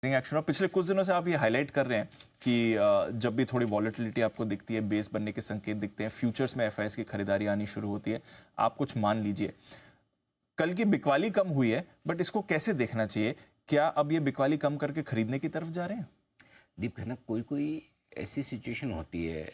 Action. और पिछले कुछ दिनों से आप ये हाईलाइट कर रहे हैं कि जब भी थोड़ी वॉलेटिलिटी आपको दिखती है, बेस बनने के संकेत दिखते हैं, फ्यूचर्स में एफआईएस की खरीदारी आनी शुरू होती है, आप कुछ मान लीजिए। कल की बिकवाली कम हुई है, बट इसको कैसे देखना चाहिए? क्या अब ये बिकवाली कम करके खरीदने की तरफ जा रहे हैं? दीप है ना, कोई कोई ऐसी सिचुएशन होती है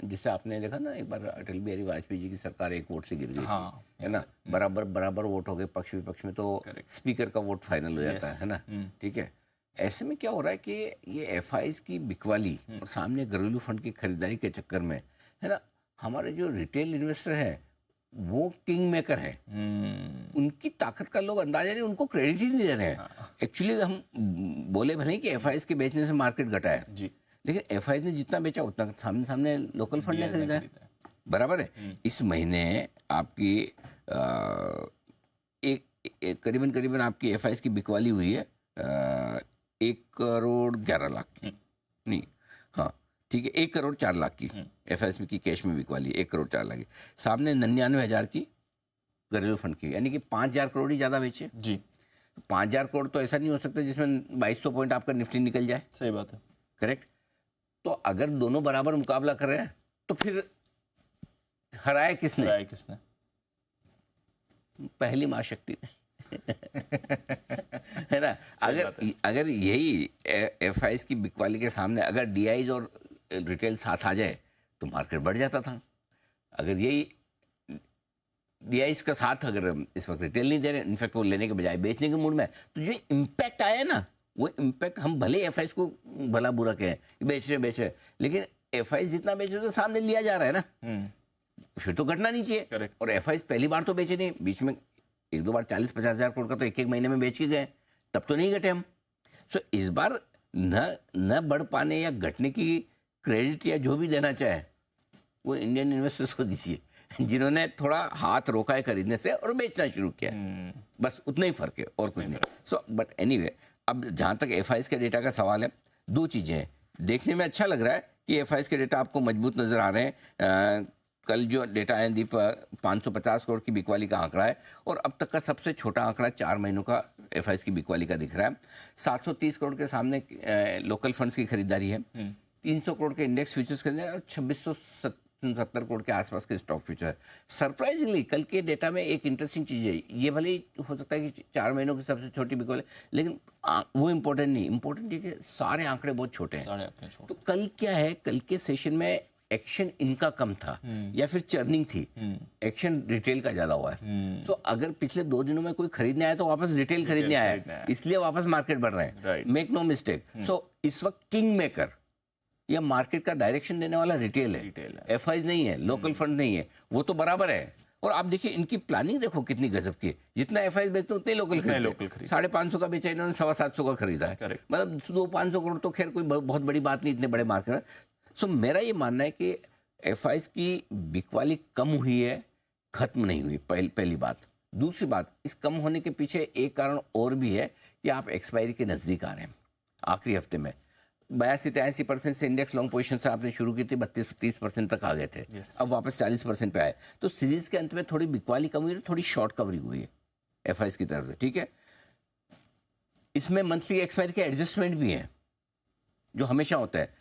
जिससे आपने देखा ना, एक बार अटल बिहारी वाजपेयी जी की सरकार एक वोट से गिर गई हाँ, थी, है ना। बराबर बराबर वोट हो गए पक्ष विपक्ष में, तो स्पीकर का वोट फाइनल हो जाता है ना। ठीक है, ऐसे में क्या हो रहा है कि ये एफआईज की बिकवाली और सामने घरेलू फंड की खरीदारी के चक्कर में, है ना, हमारे जो रिटेल इन्वेस्टर है वो किंग मेकर है। उनकी ताकत का लोग अंदाजा नहीं, उनको क्रेडिट ही नहीं दे रहे हैं। एक्चुअली हम बोले भले कि एफआईज के बेचने से मार्केट घटा है जी, लेकिन एफआईज ने जितना बेचा उतना सामने सामने लोकल फंड ने खरीदा है। बराबर है। इस महीने आपकी एक करीबन आपकी एफआईज की बिकवाली हुई है 1,11,00,000 की, नहीं, हाँ ठीक है, 1,04,00,000 की एफआईएस की कैश में बिकवाली, 1,04,00,000 की। सामने 99,000 की घरेलू फंड की, यानी कि 5,000 करोड़ ही ज्यादा बेचे जी। 5,000 करोड़ तो ऐसा नहीं हो सकता जिसमें 2,200 पॉइंट आपका निफ्टी निकल जाए। सही बात है, करेक्ट। तो अगर दोनों बराबर मुकाबला कर रहे हैं तो फिर हराया किसने? पहली मां शक्ति ने है ना। अगर यही एफआईएस की बिकवाली के सामने अगर डीआईज और रिटेल साथ आ जाए तो मार्केट बढ़ जाता था। अगर यही डीआईज का साथ अगर इस वक्त रिटेल नहीं दे रहे, इनफैक्ट वो लेने के बजाय बेचने के मूड में, तो जो इम्पैक्ट आया ना, वो इम्पैक्ट हम भले एफआईएस को भला बुरा कहें, बेच रहे, लेकिन एफआईएस जितना बेच रहे तो सामने लिया जा रहा है ना, फिर तो घटना नहीं चाहिए। Correct. और एफआईएस पहली बार तो बेचे नहीं, बीच में एक दो बार 40-50 हजार करोड़ का तो एक महीने में बेच के गए, तब तो नहीं घटे हम। सो इस बार न बढ़ पाने या घटने की क्रेडिट या जो भी देना चाहे वो इंडियन इन्वेस्टर्स को दीजिए, जिन्होंने थोड़ा हाथ रोका है खरीदने से और बेचना शुरू किया। बस उतना ही फर्क है और कुछ नहीं। सो बट एनीवे, अब जहाँ तक एफआईएस के डेटा का सवाल है, दो चीज़ें हैं। देखने में अच्छा लग रहा है कि एफआईएस के डेटा आपको मजबूत नजर आ रहे हैं। कल जो डेटा है दीप, 550 करोड़ की बिकवाली का आंकड़ा है, और अब तक का सबसे छोटा आंकड़ा 4 महीनों का एफआईएस की बिकवाली का दिख रहा है। 730 करोड़ के सामने लोकल फंड्स की खरीदारी है, 300 करोड़ के इंडेक्स फ्यूचर्स खरीदारी और 2670 करोड़ के आसपास के स्टॉक फ्यूचर है। सरप्राइजिंगली कल के डेटा में एक इंटरेस्टिंग चीज़ है, ये भले ही हो सकता है कि 4 महीनों की सबसे छोटी बिकवाली, लेकिन वो इम्पोर्टेंट नहीं, इम्पोर्टेंट ये कि सारे आंकड़े बहुत छोटे हैं। तो कल क्या है, कल के सेशन में एक्शन इनका कम था या फिर चर्निंग थी, एक्शन रिटेल का ज्यादा हुआ है। सो अगर पिछले 2 दिनों में कोई खरीदने आया तो वापस रिटेल खरीदने आया है, इसलिए वापस मार्केट बढ़ रहे हैं। Make no mistake. सो इस वक्त किंग मेकर या मार्केट का डायरेक्शन देने वाला रिटेल है, एफआईज नहीं है, लोकल फंड नहीं है, वो तो बराबर है। और आप देखिए इनकी प्लानिंग देखो कितनी गजब की, जितना एफआईज बेचते उतने लोकल खरीदते। 550 का बेचा इन्होंने, 725 का खरीदा है, मतलब 200-500 करोड़ तो खैर कोई बहुत बड़ी बात नहीं इतने बड़े मार्केट में। सो मेरा ये मानना है कि एफआईएस की बिकवाली कम हुई है, खत्म नहीं हुई, पहली बात। दूसरी बात, इस कम होने के पीछे एक कारण और भी है कि आप एक्सपायरी के नज़दीक आ रहे हैं। आखिरी हफ्ते में 82-83% से इंडेक्स लॉन्ग पोजीशन से आपने शुरू की थी, 32-30% तक आ गए थे। अब वापस 40% पे आए, तो सीरीज के अंत में थोड़ी बिकवाली कम हुई है, थोड़ी शॉर्ट कवरिंग हुई है एफआईएस की तरफ से। ठीक है, इसमें मंथली एक्सपायरी के एडजस्टमेंट भी है जो हमेशा होता है।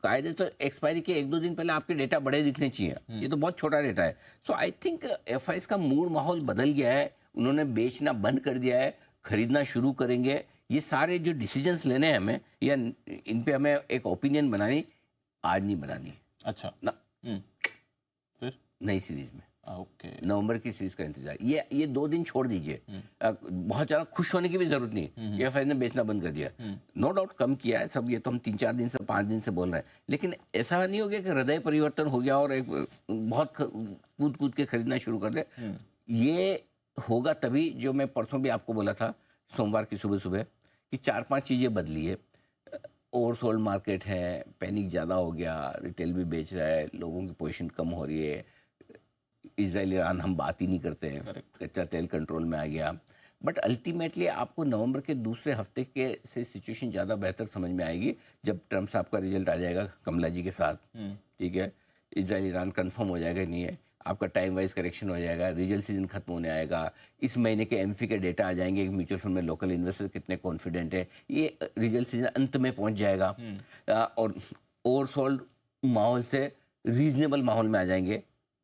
कायदे तो एक्सपायरी के 1-2 दिन पहले आपके डेटा बड़े दिखने चाहिए, ये तो बहुत छोटा डेटा है। सो आई थिंक एफआईएस का मूड माहौल बदल गया है, उन्होंने बेचना बंद कर दिया है, खरीदना शुरू करेंगे। ये सारे जो डिसीजंस लेने हैं हमें, या इन पे हमें एक ओपिनियन बनानी, आज नहीं बनानी। अच्छा ना, फिर नई सीरीज में ओके, नवंबर की सीरीज का इंतजार। ये 2 दिन छोड़ दीजिए, बहुत ज़्यादा खुश होने की भी जरूरत नहीं। ये एफआईएस ने बेचना बंद कर दिया, नो डाउट कम किया है सब, ये तो हम 3-4 दिन से 5 दिन से बोल रहे हैं, लेकिन ऐसा नहीं हो गया कि हृदय परिवर्तन हो गया और एक बहुत कूद के खरीदना शुरू कर दे। ये होगा तभी, जो मैं परसों भी आपको बोला था सोमवार की सुबह कि 4-5 चीज़ें बदली है। ओवरसोल्ड मार्केट है, पैनिक ज़्यादा हो गया, रिटेल भी बेच रहा है, लोगों की पोजीशन कम हो रही है, इजराइल ईरान हम बात ही नहीं करते हैं, कच्चा तेल कंट्रोल में आ गया। बट अल्टीमेटली आपको नवंबर के दूसरे हफ्ते के से सिचुएशन ज़्यादा बेहतर समझ में आएगी, जब ट्रम्प साहब का रिजल्ट आ जाएगा कमला जी के साथ। ठीक है, इजराइल ईरान कंफर्म हो जाएगा, नहीं है। आपका टाइम वाइज करेक्शन हो जाएगा, रिजल्ट सीजन खत्म होने आएगा, इस महीने के एमफी के डेटा आ जाएंगे, म्यूचुअल फंड में लोकल इन्वेस्टर कितने कॉन्फिडेंट है, ये रिजल्ट सीजन अंत में पहुंच जाएगा और ओवरसोल्ड माहौल से रीजनेबल माहौल में आ जाएंगे।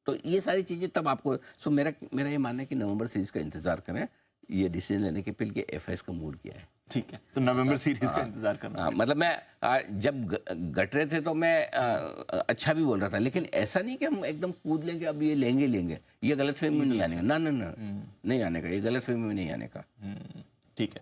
तो ये सारी चीज़ें तब आपको, सो मेरा ये मानना है कि नवंबर सीरीज का इंतजार करें, ये डिसीजन लेने के पहले एफआईएस का मूड क्या है। ठीक है, तो नवंबर सीरीज का इंतजार करना। हाँ, मतलब मैं जब घट रहे थे तो मैं अच्छा भी बोल रहा था, लेकिन ऐसा नहीं कि हम एकदम कूद लेंगे, अब ये लेंगे, ये गलत फहमी में नहीं आने का, ना नहीं आने का, ये गलत फहमी में नहीं आने का। ठीक है।